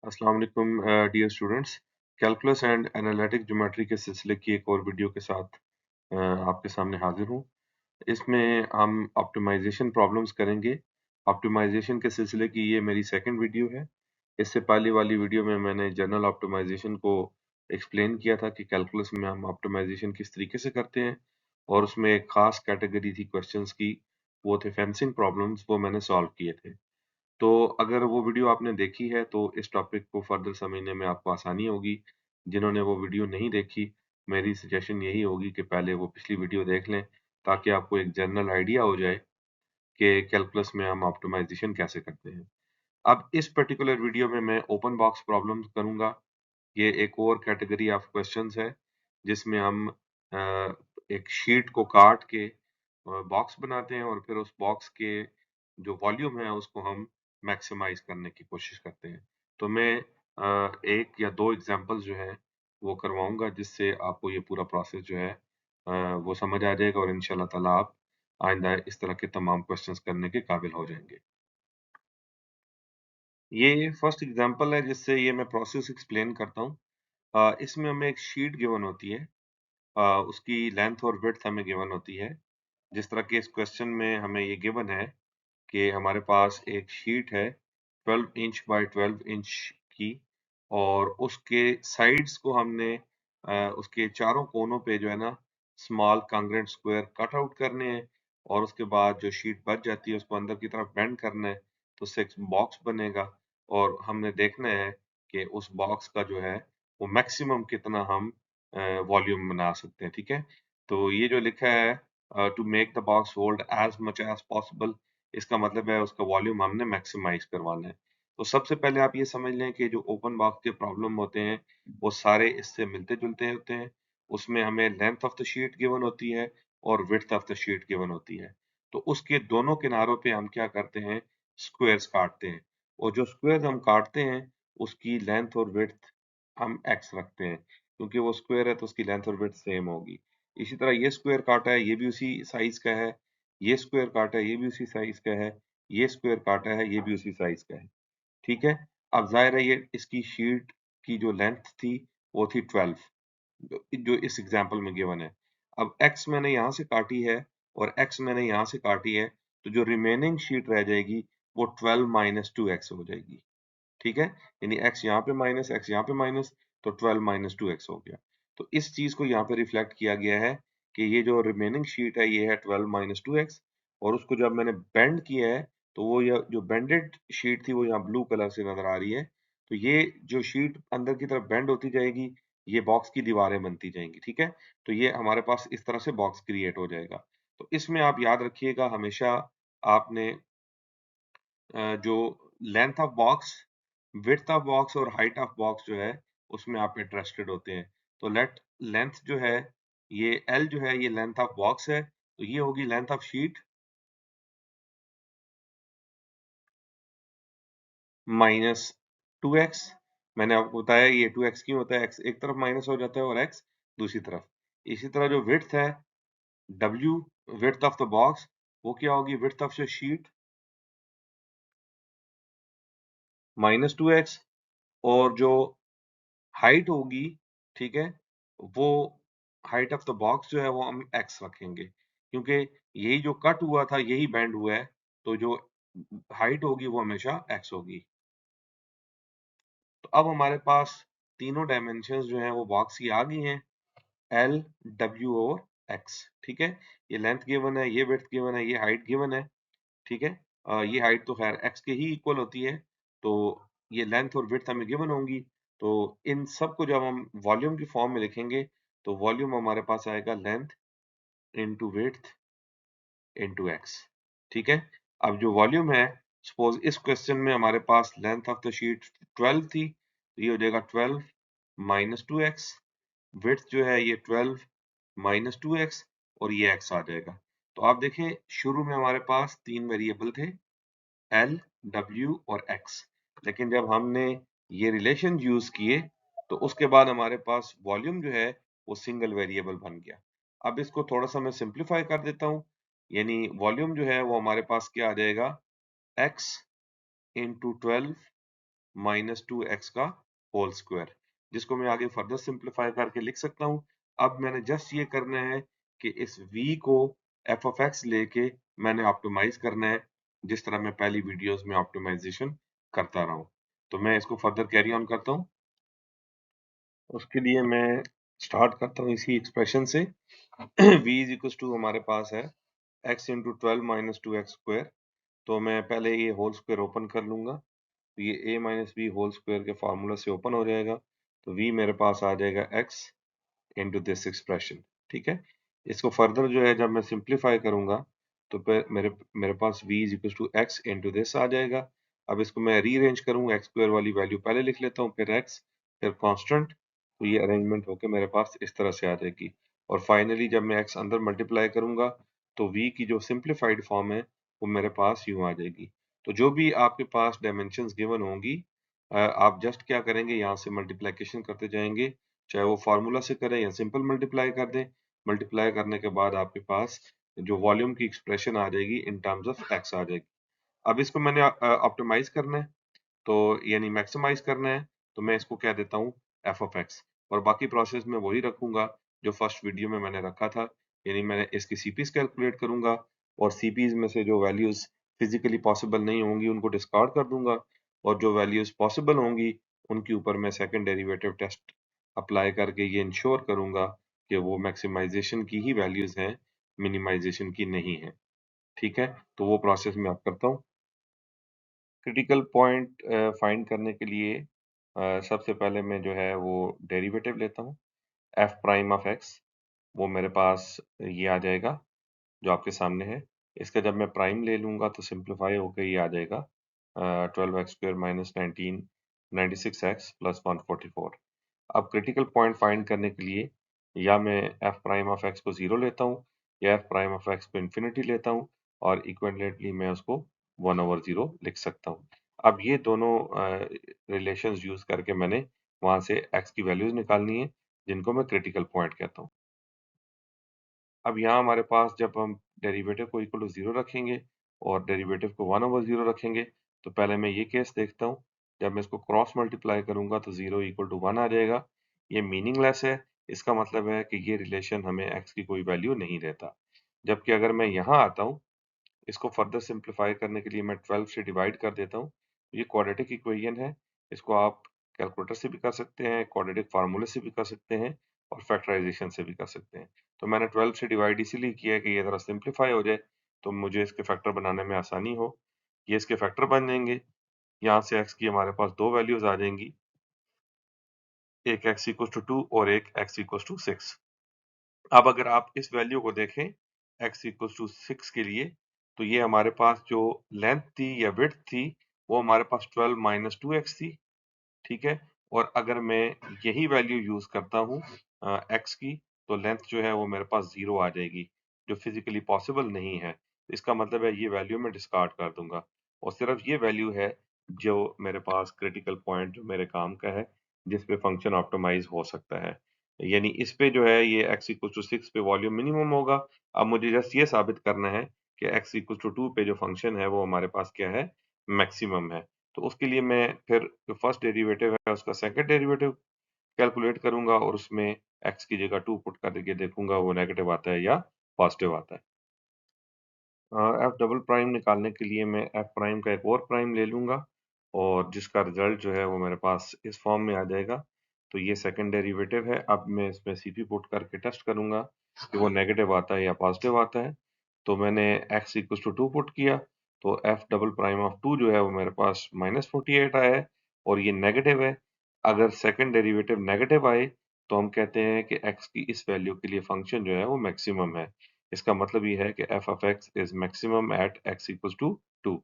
अस्सलाम वालेकुम dear students. Calculus and analytic geometry के सिलसिले की एक और वीडियो के साथ आपके सामने हाजिर हूँ। इसमें हम ऑप्टिमाइजेशन प्रॉब्लम्स करेंगे। ऑप्टिमाइजेशन के सिलसिले की ये मेरी सेकंड वीडियो है। इससे पहले वाली वीडियो में मैंने जनरल ऑप्टिमाइजेशन को एक्सप्लेन किया था कि कैलकुलस में हम ऑप्टिमाइजेशन किस तरीके से करते हैं, और उसमें एक खास कैटेगरी थी क्वेश्चंस की, वो थे फेंसिंग प्रॉब्लम्स, वो मैंने सॉल्व किए थे। तो अगर वो वीडियो आपने देखी है तो इस टॉपिक को फर्दर समझने में आपको आसानी होगी। जिन्होंने वो वीडियो नहीं देखी, मेरी सजेशन यही होगी कि पहले वो पिछली वीडियो देख लें, ताकि आपको एक जनरल आइडिया हो जाए कि कैलकुलस में हम ऑप्टिमाइजेशन कैसे करते हैं। अब इस पर्टिकुलर वीडियो में मैं ओपन बॉक्स प्रॉब्लम्स करूंगा। ये एक और कैटेगरी ऑफ क्वेश्चंस है जिसमें हम एक शीट को काट के बॉक्स बनाते हैं, और फिर उस बॉक्स के जो वॉल्यूम है उसको हम मैक्सिमाइज करने की कोशिश करते हैं। तो मैं एक या दो एग्जांपल्स जो हैं वो करवाऊंगा, जिससे आपको ये पूरा प्रोसेस जो है वो समझ आ जाएगा, और इंशाल्लाह ताला आप आइंदा इस तरह के तमाम क्वेश्चंस करने के काबिल हो जाएंगे। ये फर्स्ट एग्जांपल है जिससे ये मैं प्रोसेस एक्सप्लेन करता हूँ। इसमें हमें एक शीट गिवन होती है, उसकी लेंथ और विड्थ हमें गिवन होती है। जिस तरह के इस क्वेश्चन में हमें ये गिवन है कि हमारे पास एक शीट है 12 इंच बाय 12 इंच की, और उसके साइड्स को हमने उसके चारों कोनों पे जो है ना small congruent square cut out करने हैं, और उसके बाद जो शीट बच जाती है उसको अंदर की तरफ बेंड करना है, तो उससे एक बॉक्स बनेगा। और हमने देखना है कि उस बॉक्स का जो है वो मैक्सिमम कितना हम वॉल्यूम बना सकते हैं। ठीक है, तो ये जो लिखा है to make the box hold as much as possible, इसका मतलब है उसका वॉल्यूम हमने मैक्सिमाइज करवाना है। तो सबसे पहले आप ये समझ लें कि जो ओपन बॉक्स के प्रॉब्लम होते हैं वो सारे इससे मिलते जुलते होते हैं। उसमें हमें length of the sheet given होती है और width of the sheet given होती है। तो उसके दोनों किनारों पे हम क्या करते हैं, स्क्वायर्स काटते हैं, और जो स्क्वायर्स हम काटते हैं उसकी लेंथ और विड्थ हम एक्स रखते हैं, क्योंकि वो स्क्वायर है तो उसकी लेंथ और विड्थ सेम होगी। इसी तरह ये स्क्वायर काटा है, ये भी उसी साइज का है, ये स्क्वायर काटा है, ये भी उसी साइज का है, ये स्क्वायर काटा है, ये भी उसी साइज का है। ठीक है, अब जाहिर है ये इसकी शीट की जो लेंथ थी वो थी 12, जो इस एग्जांपल में गिवन है। अब x मैंने यहाँ से काटी है और x मैंने यहाँ से काटी है, तो जो रिमेनिंग शीट रह जाएगी वो 12 माइनस 2x हो जाएगी। ठीक है, यानी x यहाँ पे माइनस, x यहाँ पे माइनस, तो 12 माइनस 2x हो गया। तो इस चीज को यहाँ पे रिफ्लेक्ट किया गया है कि ये जो रिमेनिंग शीट है ये है 12 माइनस 2x, और उसको जब मैंने बेंड किया है तो वो ये जो बेंडेड शीट थी वो यहाँ ब्लू कलर से नजर आ रही है। तो ये जो शीट अंदर की तरफ बेंड होती जाएगी, ये बॉक्स की दीवारें बनती जाएंगी। ठीक है, तो ये हमारे पास इस तरह से बॉक्स क्रिएट हो जाएगा। तो इसमें आप याद रखिएगा हमेशा आपने जो length of box, width of box और हाइट ऑफ बॉक्स जो है उसमें आप इंटरेस्टेड होते हैं। तो लेट लेंथ जो है, ये एल जो है ये लेंथ ऑफ बॉक्स है, तो ये होगी length of sheet minus 2x। मैंने आपको बताया ये 2x क्यों होता है, x एक तरफ माइनस हो जाता है और x दूसरी तरफ। इसी तरह जो विड्थ है, w, width of the box, वो क्या होगी, width of the sheet minus 2x, और जो हाइट होगी, ठीक है, वो हाइट ऑफ द बॉक्स जो है वो हम x रखेंगे, क्योंकि यही जो कट हुआ था यही बेंड हुआ है, तो जो हाइट होगी वो हमेशा x होगी। तो अब हमारे पास तीनों डायमेंशंस जो हैं वो बॉक्स की आ गई हैं, l, w और x। ठीक है, ये लेंथ गिवन है, ये विड्थ गिवन है, ये हाइट गिवन है। ठीक है, ये हाइट तो खैर x के ही इक्वल होती है, तो ये लेंथ और विड्थ हमें गिवन होंगी। तो इन सब को जब हम वॉल्यूम की फॉर्म में लिखेंगे तो वॉल्यूम हमारे पास आएगा length into width into x। ठीक है, अब जो वॉल्यूम है, सपोज इस क्वेश्चन में हमारे पास लेंथ ऑफ द शीट 12 थी, तो ये हो जाएगा 12 माइनस 2x, विड्थ जो है ये 12 माइनस 2x, और ये x आ जाएगा। तो आप देखें शुरू में हमारे पास तीन वेरिएबल थे, एल, डब्ल्यू और एक्स, लेकिन जब हमने ये रिलेशन यूज किए तो उसके बाद हमारे पास वॉल्यूम जो है वो सिंगल वेरिएबल बन गया। अब इसको थोड़ा सा मैं सिंप्लीफाई कर देता हूँ, यानी वॉल्यूम जो है वो हमारे पास क्या आ जाएगा, x into 12 minus two x का होल स्क्वायर, जिसको मैं आगे फर्दर सिंप्लीफाई करके लिख सकता हूँ। अब मैंने जस्ट ये करना है कि इस v को एफ ऑफ एक्स लेके मैंने ऑप्टिमाइज करना है, जिस तरह मैं पहली वीडियोस में ऑप्टिमाइजेशन करता रहा हूँ। तो मैं इसको फर्दर कैरी ऑन करता हूँ। उसके लिए मैं स्टार्ट करता हूँ इसी एक्सप्रेशन से। v इज इक्वल टू हमारे पास है x into 12 minus two x square. तो मैं पहले ये होल स्क्वायर ओपन कर लूंगा, तो ये a minus B whole square के फार्मूला से ओपन हो जाएगा। तो v मेरे पास आ जाएगा x इंटू दिस एक्सप्रेशन। ठीक है, इसको फर्दर जो है जब मैं सिंप्लीफाई करूंगा तो फिर मेरे मेरे पास v is equal to x into this आ जाएगा। अब इसको मैं रीअरेंज करूँ, एक्स स्क्वायर वाली वैल्यू पहले लिख लेता हूँ, फिर x, फिर कांस्टेंट। तो ये अरेंजमेंट होकर मेरे पास इस तरह से आ जाएगी। और फाइनली जब मैं x अंदर मल्टीप्लाई करूंगा तो v की जो सिंप्लीफाइड फॉर्म है वो मेरे पास यूं आ जाएगी। तो जो भी आपके पास डायमेंशंस गिवन होंगी, आप जस्ट क्या करेंगे, यहाँ से मल्टीप्लिकेशन करते जाएंगे, चाहे वो फार्मूला से करें या सिंपल मल्टीप्लाई कर दें। मल्टीप्लाई करने के बाद आपके पास जो वॉल्यूम की एक्सप्रेशन आ जाएगी इन टर्म्स ऑफ एक्स आ जाएगी। अब इसको मैंने ऑप्टिमाइज करना है, तो यानी मैक्सिमाइज करना है, तो मैं इसको कह देता हूँ एफ ऑफ एक्स। और बाकी प्रोसेस में वही रखूंगा जो फर्स्ट वीडियो में मैंने रखा था, यानी मैंने इसकी सीपीज कैलकुलेट करूंगा और सीपीज में से जो वैल्यूज फिजिकली पॉसिबल नहीं होंगी उनको डिस्कार्ड कर दूंगा, और जो वैल्यूज पॉसिबल होंगी उनके ऊपर मैं सेकंड डेरिवेटिव टेस्ट अप्लाई करके ये इंश्योर करूंगा कि वो मैक्सिमाइजेशन की ही वैल्यूज हैं, मिनिमाइजेशन की नहीं है। ठीक है, तो वो प्रोसेस मैं अब करता हूँ। क्रिटिकल पॉइंट फाइंड करने के लिए सबसे पहले मैं जो है वो डेरिवेटिव लेता हूँ, एफ प्राइम ऑफ एक्स। वो मेरे पास ये आ जाएगा जो आपके सामने है। इसका जब मैं प्राइम ले लूंगा तो सिंप्लीफाई होकर ये आ जाएगा 12x² माइनस 96x प्लस 144। अब क्रिटिकल पॉइंट फाइंड करने के लिए या मैं एफ प्राइम ऑफ एक्स को जीरो लेता हूँ या एफ प्राइम ऑफ एक्स को इन्फिनिटी लेता हूँ, और इक्विवेलेंटली मैं उसको 1/0 लिख सकता हूँ। अब ये दोनों रिलेशंस यूज करके मैंने वहां से एक्स की वैल्यूज निकालनी है, जिनको मैं क्रिटिकल पॉइंट कहता हूँ। अब यहाँ हमारे पास जब हम डेरिवेटिव को इक्वल टू जीरो रखेंगे और डेरिवेटिव को 1/0 रखेंगे, तो पहले मैं ये केस देखता हूँ। जब मैं इसको क्रॉस मल्टीप्लाई करूंगा तो 0 इक्वल टू 1 आ जाएगा। ये मीनिंगलेस है, इसका मतलब है कि ये रिलेशन हमें एक्स की कोई वैल्यू नहीं देता। जबकि अगर मैं यहाँ आता हूँ, इसको फर्दर सिंप्लीफाई करने के लिए मैं 12 से डिवाइड कर देता हूँ। ये क्वाड्रेटिक इक्वेशन है, इसको आप कैलकुलेटर से भी कर सकते हैं, क्वाड्रेटिक फार्मूले से भी कर सकते हैं, और फैक्टराइजेशन से भी कर सकते हैं। तो मैंने 12 से डिवाइड इसीलिए किया है कि ये ज़रा सिंप्लीफाई हो जाए, तो मुझे इसके फैक्टर बनाने में आसानी हो। ये इसके फैक्टर बन जाएंगे। यहाँ से x की हमारे पास दो वैल्यूज आ जाएंगी, एक x इक्वल टू 2 और एक x इक्वल टू 6। अब अगर आप इस वैल्यू को देखें x इक्वल टू 6 के लिए, तो ये हमारे पास जो लेंथ थी या विड्थ थी वो हमारे पास 12 माइनस 2x थी। ठीक है, और अगर मैं यही वैल्यू यूज करता हूँ x की, तो लेंथ जो है वो मेरे पास 0 आ जाएगी, जो फिजिकली पॉसिबल नहीं है। इसका मतलब है ये वैल्यू मैं डिस्कार्ड कर दूंगा, और सिर्फ ये वैल्यू है जो मेरे पास क्रिटिकल पॉइंट जो मेरे काम का है, जिस पे फंक्शन ऑप्टिमाइज हो सकता है। यानी इस पे जो है ये x इक्वल टू 6 पे वॉल्यूम मिनिमम होगा। अब मुझे जस्ट ये साबित करना है कि x इक्वल टू 2 पे जो फंक्शन है वो हमारे पास क्या है, मैक्सिमम है। तो उसके लिए मैं फिर जो फर्स्ट डेरिवेटिव है उसका सेकंड डेरिवेटिव कैलकुलेट करूंगा, और उसमें x की जगह 2 पुट करके देखूंगा वो नेगेटिव आता है या पॉजिटिव आता है। एफ डबल प्राइम निकालने के लिए मैं एफ प्राइम का एक और प्राइम ले लूंगा, और जिसका रिजल्ट जो है वो मेरे पास इस फॉर्म में आ जाएगा। तो ये सेकंड डेरिवेटिव है। अब मैं इसमें सीपी पुट करके टेस्ट करूंगा कि वो नेगेटिव आता है या पॉजिटिव आता है। तो मैंने x इक्वल टू 2 पुट किया, तो एफ डबल प्राइम ऑफ 2 जो है वो मेरे पास -48 आया है, और ये नेगेटिव है। अगर सेकंड डेरिवेटिव नेगेटिव आए तो हम कहते हैं कि x की इस वैल्यू के लिए फंक्शन जो है वो मैक्सिमम है। इसका मतलब ये है कि F of X is maximum at x equal to 2।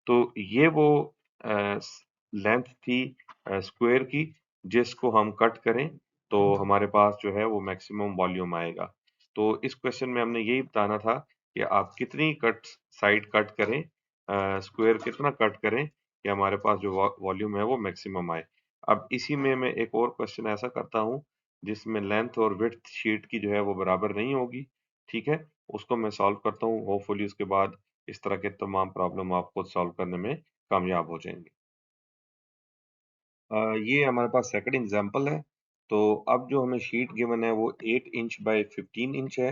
तो ये वो लेंथ थी स्क्वायर की, जिसको हम कट करें तो हमारे पास जो है वो मैक्सिमम वॉल्यूम आएगा। तो इस क्वेश्चन में हमने यही बताना था कि आप कितनी कट साइड कट करें, स्क्वायर कितना कट करें कि हमारे पास जो वॉल्यूम है वो मैक्सिमम आए। अब इसी में मैं एक और क्वेश्चन ऐसा करता हूँ जिसमें लेंथ और विड्थ शीट की जो है वो बराबर नहीं होगी। ठीक है, उसको मैं सॉल्व करता हूँ। होपफुली उसके बाद इस तरह के तमाम प्रॉब्लम आप खुद सॉल्व करने में कामयाब हो जाएंगे। ये हमारे पास सेकंड एग्जांपल है। तो अब जो हमें शीट गिवन है वो 8 इंच बाय 15 इंच है।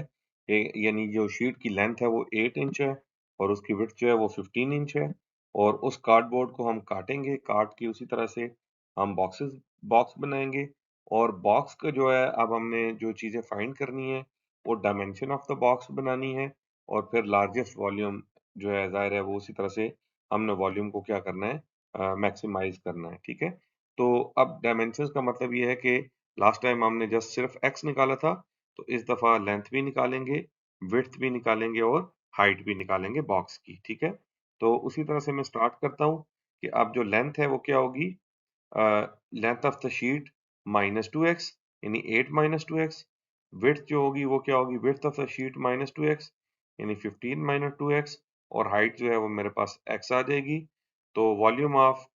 यानी जो शीट की लेंथ है वो 8 इंच है और उसकी विड्थ जो है वो 15 इंच है। और उस कार्डबोर्ड को हम काटेंगे, काट के उसी तरह से हम बॉक्स बनाएंगे। और बॉक्स का जो है, अब हमने जो चीज़ें फाइंड करनी है वो डायमेंशन ऑफ द बॉक्स बनानी है और फिर लार्जेस्ट वॉल्यूम जो है, ज़ाहिर है वो उसी तरह से हमने वॉल्यूम को क्या करना है, मैक्सिमाइज करना है। ठीक है। तो अब डायमेंशंस का मतलब ये है कि लास्ट टाइम हमने जस्ट सिर्फ x निकाला था, तो इस दफा लेंथ भी निकालेंगे, विड्थ भी निकालेंगे और हाइट भी निकालेंगे बॉक्स की। ठीक है। तो उसी तरह से मैं स्टार्ट करता हूँ कि अब जो लेंथ है वो क्या होगी, length of the sheet -2x, यानी 8 -2x। विड्थ जो होगी वो क्या होगी, width of the sheet -2x, यानी 15 -2x। और हाइट जो है वो मेरे पास x आ जाएगी। तो वॉल्यूम ऑफ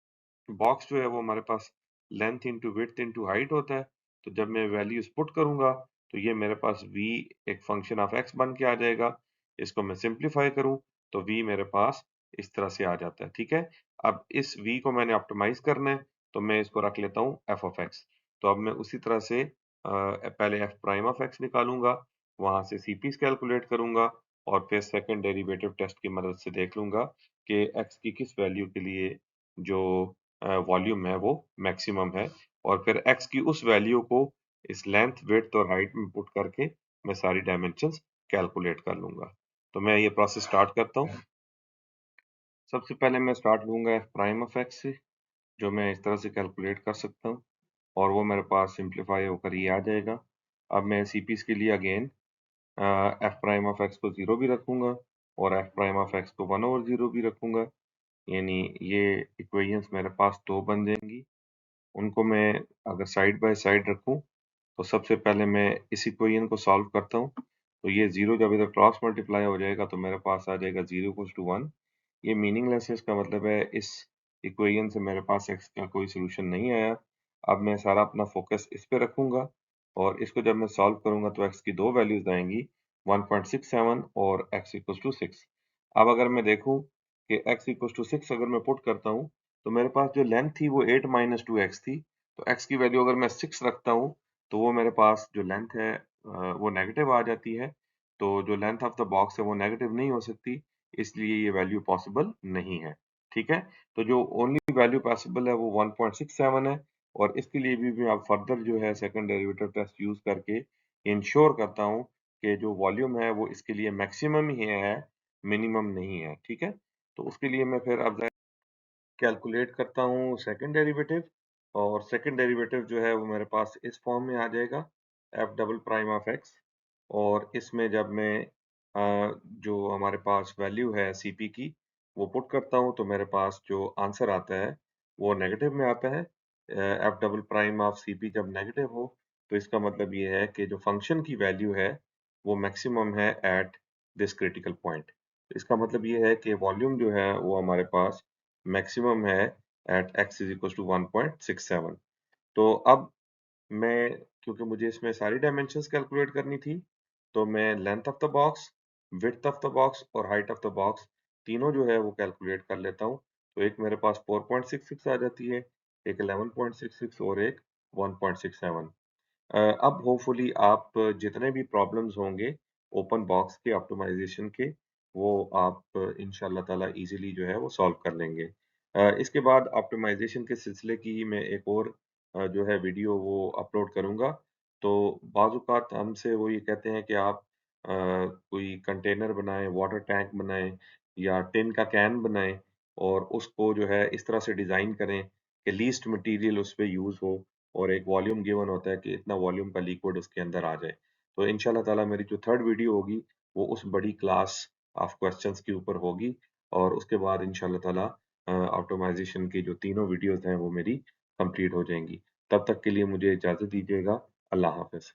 बॉक्स जो है वो हमारे पास length into width into height होता है। तो जब मैं वैल्यूज पुट करूंगा तो ये मेरे पास v एक फंक्शन ऑफ x बन के आ जाएगा। इसको मैं सिंप्लीफाई करूं तो v मेरे पास इस तरह से आ जाता है। ठीक है। अब इस v को मैंने ऑप्टिमाइज करना है, तो मैं इसको रख लेता हूँ f ऑफ x। तो अब मैं उसी तरह से पहले f प्राइम ऑफ x निकालूंगा, वहां से cp's कैलकुलेट करूंगा और फिर सेकंड डेरिवेटिव टेस्ट की मदद से देख लूंगा कि x की किस वैल्यू के लिए जो वॉल्यूम है वो मैक्सिमम है। और फिर x की उस वैल्यू को इस लेंथ, विड्थ और हाइट में पुट करके मैं सारी डायमेंशंस कैलकुलेट कर लूंगा। तो मैं ये प्रोसेस स्टार्ट करता हूँ। सबसे पहले मैं स्टार्ट लूंगा एफ प्राइम ऑफ एक्स से, जो मैं इस तरह से कैलकुलेट कर सकता हूँ और वो मेरे पास सिंप्लीफाई होकर ये आ जाएगा। अब मैं सीपीस के लिए again F prime of x को 0 भी रखूंगा और एफ प्राइम ऑफ एक्स को 1/0 भी रखूंगा। यानी ये इक्वेशंस मेरे पास दो बन जाएंगी। उनको मैं अगर साइड बाय साइड रखूं तो सबसे पहले मैं इस इक्वेशन को सॉल्व करता हूं। तो ये 0 जब इधर क्रॉस मल्टीप्लाई हो जाएगा तो मेरे पास आ जाएगा 0 इक्वल्स टू 1। ये मीनिंगलेस है, इसका मतलब है इस इक्वेशन से मेरे पास x का कोई सोल्यूशन नहीं आया। अब मैं सारा अपना फोकस इस पे रखूंगा और इसको जब मैं सॉल्व करूंगा तो x की दो वैल्यूज आएंगी, 1.67 और x इक्वल्स टू 6। अब अगर मैं देखूं कि x इक्वल्स टू 6 अगर मैं पुट करता हूं तो मेरे पास जो लेंथ थी वो 8 -2x थी। तो x की वैल्यू अगर मैं 6 रखता हूं तो वो मेरे पास जो लेंथ है वो नेगेटिव आ जाती है। तो जो लेंथ ऑफ द बॉक्स है वो नेगेटिव नहीं हो सकती, इसलिए ये वैल्यू पॉसिबल नहीं है। ठीक है। तो जो ओनली वैल्यू पॉसिबल है वो 1.67 है और इसके लिए भी मैं अब फर्दर जो है सेकंड डेरिवेटिव टेस्ट यूज करके इंश्योर करता हूँ कि जो वॉल्यूम है वो इसके लिए मैक्सिमम ही है, मिनिमम नहीं है। ठीक है। तो उसके लिए मैं फिर अब कैलकुलेट करता हूँ सेकंड डेरिवेटिव। और सेकंड डेरिवेटिव जो है वो मेरे पास इस फॉर्म में आ जाएगा, F double prime of x. और इसमें जब मैं जो हमारे पास वैल्यू है सीपी की वो पुट करता हूँ तो मेरे पास जो आंसर आता है वो नेगेटिव में आता है। F double prime of CP जब नेगेटिव हो तो इसका मतलब ये है कि जो फंक्शन की वैल्यू है वो मैक्सिमम है एट दिस क्रिटिकल पॉइंट। इसका मतलब ये है कि वॉल्यूम जो है वो हमारे पास मैक्सिमम है at x is equal to 1.67। तो अब मैं, क्योंकि मुझे इसमें सारी डायमेंशंस कैलकुलेट करनी थी, तो मैं length of the box, width of the box और हाइट ऑफ द बॉक्स तीनों जो है वो कैलकुलेट कर लेता हूँ। तो एक मेरे पास 4.66 आ जाती है, एक 11.66 और एक 1.67। अब होपफुली आप जितने भी प्रॉब्लम्स होंगे ओपन बॉक्स के ऑप्टिमाइजेशन के, वो आप इंशाल्लाह ताला इजीली जो है वो सॉल्व कर लेंगे। इसके बाद ऑप्टिमाइजेशन के सिलसिले की मैं एक और जो है वीडियो वो अपलोड करूंगा। तो बाज़ औक़ात हमसे वो ये कहते हैं कि आप कोई कंटेनर बनाएं, वाटर टैंक बनाएं या टिन का कैन बनाएं और उसको जो है इस तरह से डिज़ाइन करें कि लीस्ट मटेरियल उस पे यूज़ हो और एक वॉल्यूम गिवन होता है कि इतना वॉल्यूम का लिक्विड उसके अंदर आ जाए। तो इंशाल्लाह ताला मेरी जो थर्ड वीडियो होगी वो उस बड़ी क्लास ऑफ क्वेश्चंस के ऊपर होगी और उसके बाद इंशाल्लाह ताला ऑप्टिमाइजेशन की जो तीनों वीडियोस हैं वो मेरी कंप्लीट हो जाएंगी। तब तक के लिए मुझे इजाजत दीजिएगा। अल्लाह हाफिज।